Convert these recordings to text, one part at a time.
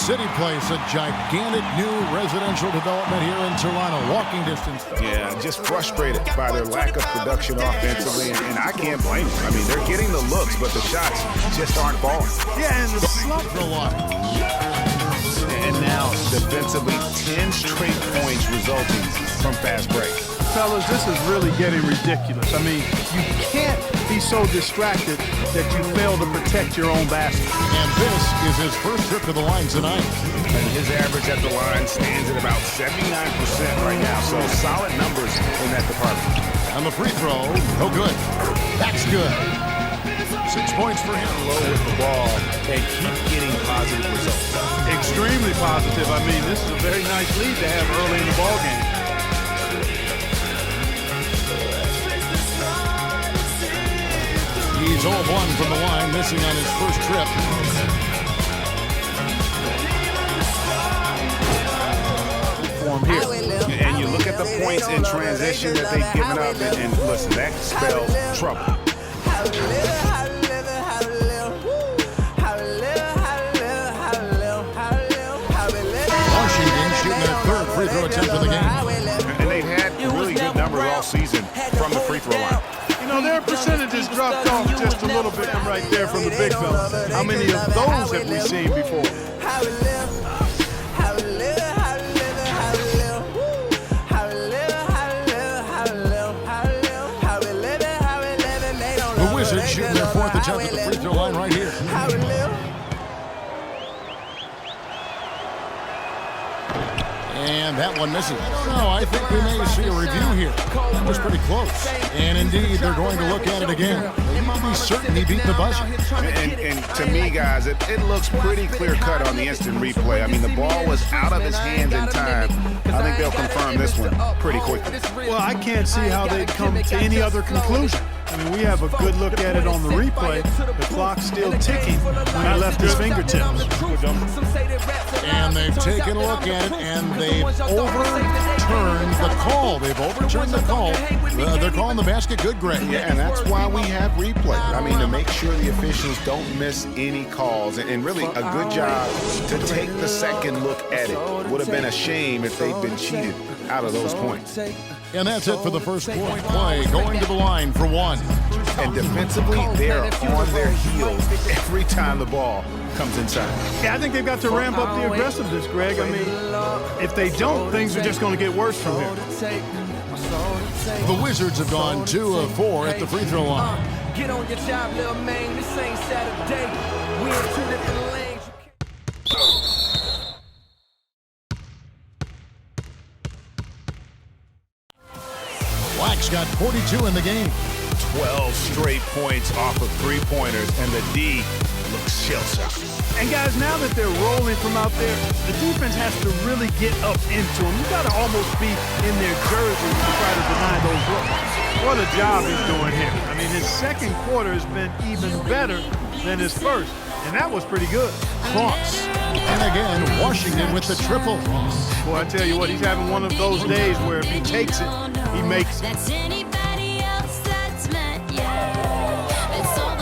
City Place, a gigantic new residential development here in Toronto, walking distance. Yeah, just frustrated by their lack of production offensively, and I can't blame them. I mean, they're getting the looks, but the shots just aren't falling. Yeah, and the slump for a while. And now, defensively, 10 straight points resulting from fast breaks. Fellas, this is really getting ridiculous. I mean, you can't be so distracted that you fail to protect your own basket. And this is his first trip to the line tonight. And his average at the line stands at about 79% right now, so solid numbers in that department. And the free throw, no good. That's good. 6 points for him. Low with the ball and keep getting positive results. Extremely positive. I mean, this is a very nice lead to have early in the ball game. He's 0-1 from the line, missing on his first trip. Here. And you look at the points in transition that they've given up, and listen, that spells trouble. Washington shooting their third free throw attempt of the game. And they've had really good numbers all season from the free throw line. You know, their percentages dropped off just a little bit right there from the big fella. How many of those have we seen before? The Wizards shooting their fourth attempt at the free throw line right here. And that one misses. No, I think we may see a review here. That was pretty close. And indeed, they're going to look at it again. They might be certain he beat the buzzer. And to me, guys, it looks pretty clear-cut on the instant replay. I mean, the ball was out of his hands in time. I think they'll confirm this one pretty quickly. Well, I can't see how they'd come to any other conclusion. I mean, we have a good look at it on the replay. The clock's still ticking when he left his fingertips. And they've taken a look at it, and they've overturned the call. They've overturned the call. They're calling the basket good, Greg. Yeah, and that's why we have replay. I mean, to make sure the officials don't miss any calls. And really, a good job to take the second look at it. Would have been a shame if they'd been cheated out of those points. And that's it for the first point play. Going to the line for one. And defensively, they're on their heels every time the ball comes inside. Yeah, I think they've got to ramp up the aggressiveness, Greg. I mean, if they don't, things are just going to get worse from here. The Wizards have gone 2 of 4 at the free throw line. Get on your job, little man. This ain't Saturday. We in 2 different lanes. Black's got 42 in the game. 12 straight points off of three-pointers, and the D looks shell-shocked. And guys, now that they're rolling from out there, the defense has to really get up into them. You got to almost be in their jerseys to try to deny those looks. What a job he's doing here. I mean, his second quarter has been even better than his first, and that was pretty good. Cross. And again, Washington with the triple. Boy, I tell you what, he's having one of those days where if he takes it, he makes it.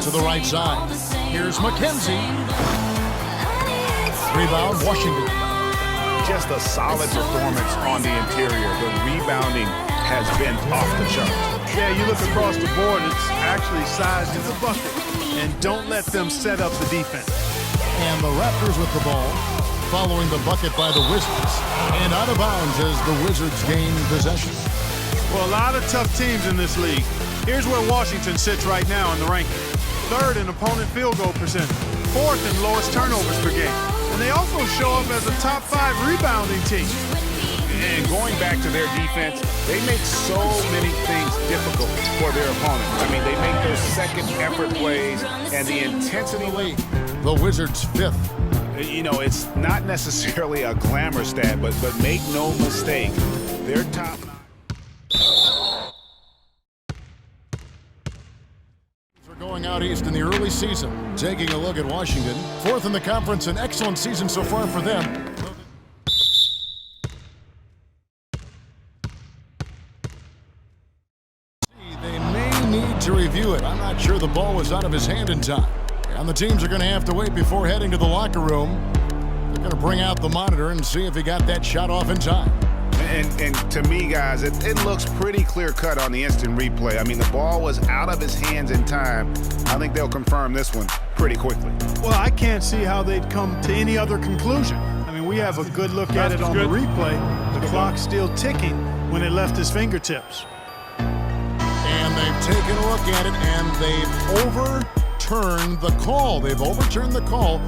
To the right side. Here's McKenzie. Rebound, Washington. Just a solid performance on the interior. The rebounding has been off the charts. Yeah, you look across the board, it's actually sized in the bucket. And don't let them set up the defense. And the Raptors with the ball, following the bucket by the Wizards. And out of bounds as the Wizards gain possession. Well, a lot of tough teams in this league. Here's where Washington sits right now in the ranking. 3rd in opponent field goal percentage. 4th in lowest turnovers per game. And they also show up as a top 5 rebounding team. And going back to their defense, they make so many things difficult for their opponent. I mean, they make those second effort plays and the intensity. The Wizards 5th. You know, it's not necessarily a glamour stat, but make no mistake, they're top 9. Going out east in the early season. Taking a look at Washington. 4th in the conference, an excellent season so far for them. They may need to review it. I'm not sure the ball was out of his hand in time. And the teams are going to have to wait before heading to the locker room. They're going to bring out the monitor and see if he got that shot off in time. And to me, guys, it looks pretty clear-cut on the instant replay. I mean, the ball was out of his hands in time. I think they'll confirm this one pretty quickly. Well, I can't see how they'd come to any other conclusion. I mean, we have a good look at it on the replay. The clock's still ticking when it left his fingertips. And they've taken a look at it, and they've overturned the call. They've overturned the call.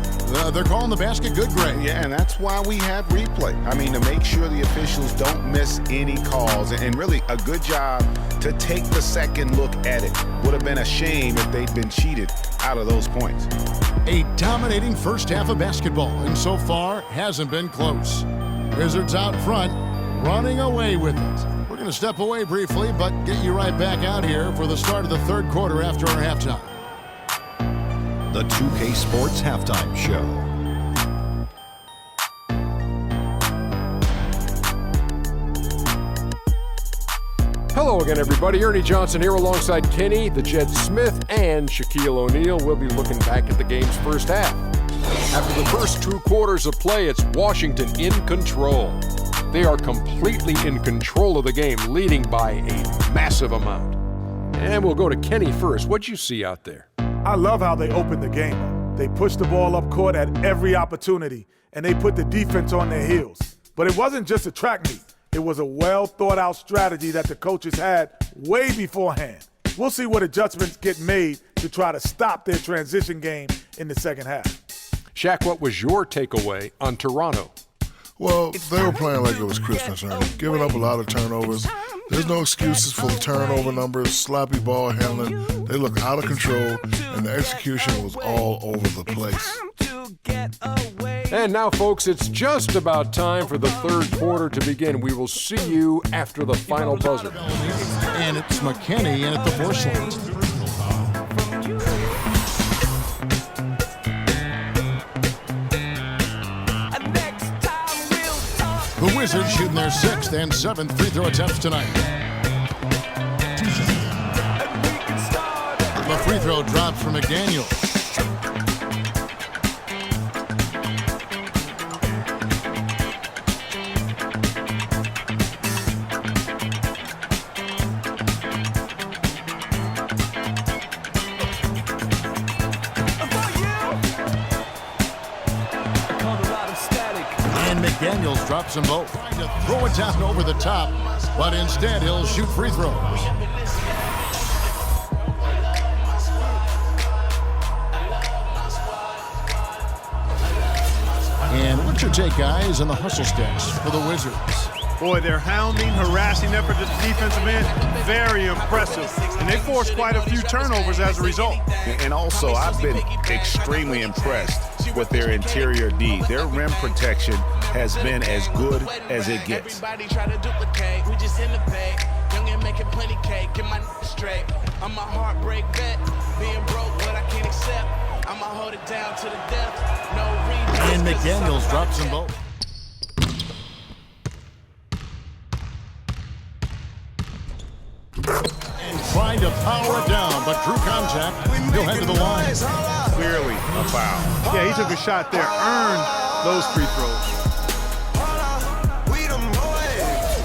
They're calling the basket good, Greg. Yeah, and that's why we have replay. I mean, to make sure the officials don't miss any calls. And really, a good job to take the second look at it. Would have been a shame if they'd been cheated out of those points. A dominating first half of basketball, and so far hasn't been close. Wizards out front, running away with it. We're going to step away briefly, but get you right back out here for the start of the third quarter after our halftime. The 2K Sports Halftime Show. Hello again, everybody. Ernie Johnson here alongside Kenny, the Jed Smith, and Shaquille O'Neal. We'll be looking back at the game's first half. After the first 2 quarters of play, it's Washington in control. They are completely in control of the game, leading by a massive amount. And we'll go to Kenny first. What'd you see out there? I love how they opened the game up. They pushed the ball up court at every opportunity, and they put the defense on their heels. But it wasn't just a track meet. It was a well-thought-out strategy that the coaches had way beforehand. We'll see what adjustments get made to try to stop their transition game in the second half. Shaq, what was your takeaway on Toronto? Well, they were playing like it was Christmas, Ernie, giving up a lot of turnovers. There's no excuses for the turnover numbers, sloppy ball handling. They look out of control, and the execution was all over the place. And now, folks, it's just about time for the third quarter to begin. We will see you after the final buzzer. And it's McKinney in at the porcelain. The Wizards shooting their 6th and 7th free throw attempts tonight. The free throw drops from McDaniel. McDaniels drops them both. Trying to throw it down over the top, but instead he'll shoot free throws. And what's your take, guys, on the hustle stats for the Wizards? Boy, their hounding, harassing effort at the defensive end, very impressive. And they forced quite a few turnovers as a result. And also, I've been extremely impressed with their interior D. Their rim protection has been as good as it gets. Everybody try to duplicate, we just innovate. Young and making plenty cake, get my straight. I'm a heartbreak vet, being broke what I can't accept. I'ma hold it down to the depth, no reason. And McDaniels drops them both. And trying to power it down, but drew contact. He'll head to the line. Clearly a foul. Yeah, he took a shot there, earned those free throws.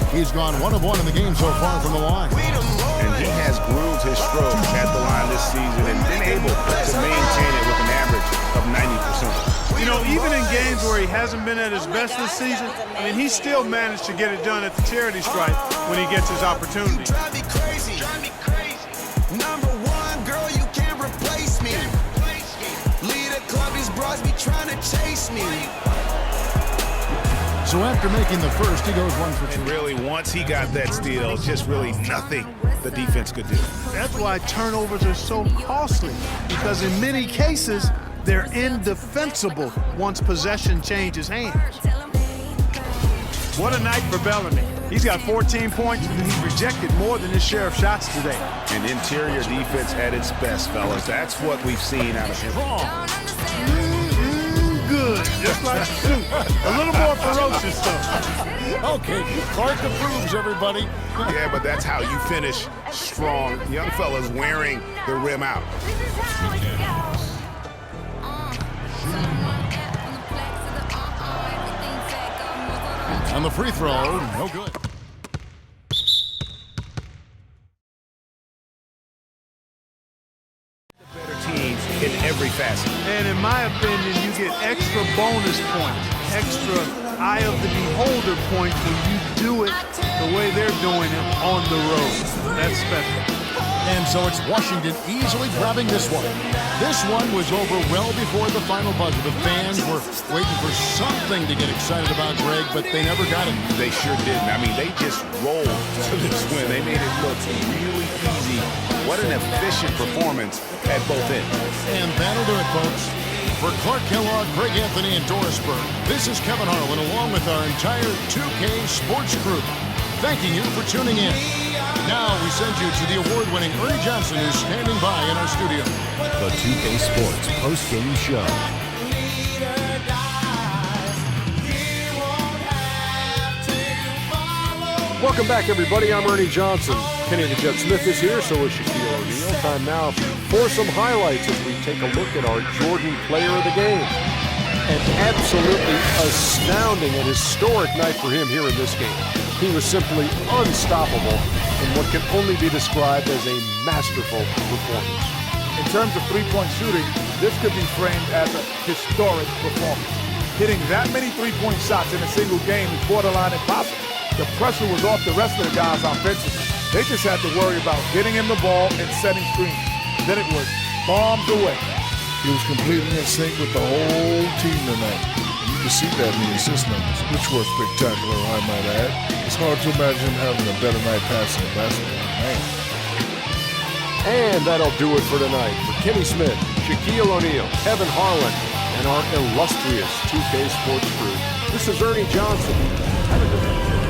He's gone 1 of 1 in the game so far from the line. And he has grooved his stroke at the line this season and been able to maintain it with an average of 90%. You know, even in games where he hasn't been at his best this season, I mean, he still managed to get it done at the charity stripe when he gets his opportunity. Drive me crazy. Number 1, girl, you can't replace me. Lead a club, these bros be trying to chase me. So after making the first, he goes 1 for 2. And really, once he got that steal, just really nothing the defense could do. That's why turnovers are so costly, because in many cases, they're indefensible once possession changes hands. What a night for Bellamy. He's got 14 points, and he's rejected more than his share of shots today. And interior defense at its best, fellas. That's what we've seen out of him. Good, just like soup. A little more ferocious stuff. Okay, Clark approves, everybody. Yeah, but that's how you finish strong. Young fellas wearing the rim out. And the free throw, no good. Better teams in every facet. And in my opinion, you get extra bonus points, extra eye of the beholder points when you do it the way they're doing it on the road. That's special. And so it's Washington easily grabbing this one. This one was over well before the final buzzer. The fans were waiting for something to get excited about, Greg, but they never got it. They sure didn't. I mean, they just rolled to this win. They made it look really easy. What an efficient performance at both ends. And that'll do it, folks. For Clark Kellogg, Greg Anthony, and Doris Burke, this is Kevin Harlan along with our entire 2K Sports Group, thanking you for tuning in. Now we send you to the award-winning Ernie Johnson, who's standing by in our studio. The 2K Sports post-game show. Welcome back, everybody. I'm Ernie Johnson. Kenny the Jet Smith is here, so is Shaquille O'Neal. Time now for some highlights as we take a look at our Jordan Player of the Game. An absolutely astounding and historic night for him here in this game. He was simply unstoppable in what can only be described as a masterful performance. In terms of three-point shooting, this could be framed as a historic performance. Hitting that many three-point shots in a single game is borderline impossible. The pressure was off the rest of the guys offensively. They just had to worry about getting him the ball and setting screens. Then it was bombs away. He was completely in sync with the whole team tonight. You can see that in the assist numbers, which were spectacular, I might add. It's hard to imagine him having a better night passing the basketball. Man. And that'll do it for tonight. For Kenny Smith, Shaquille O'Neal, Kevin Harlan, and our illustrious 2K Sports crew, this is Ernie Johnson. Have a good night.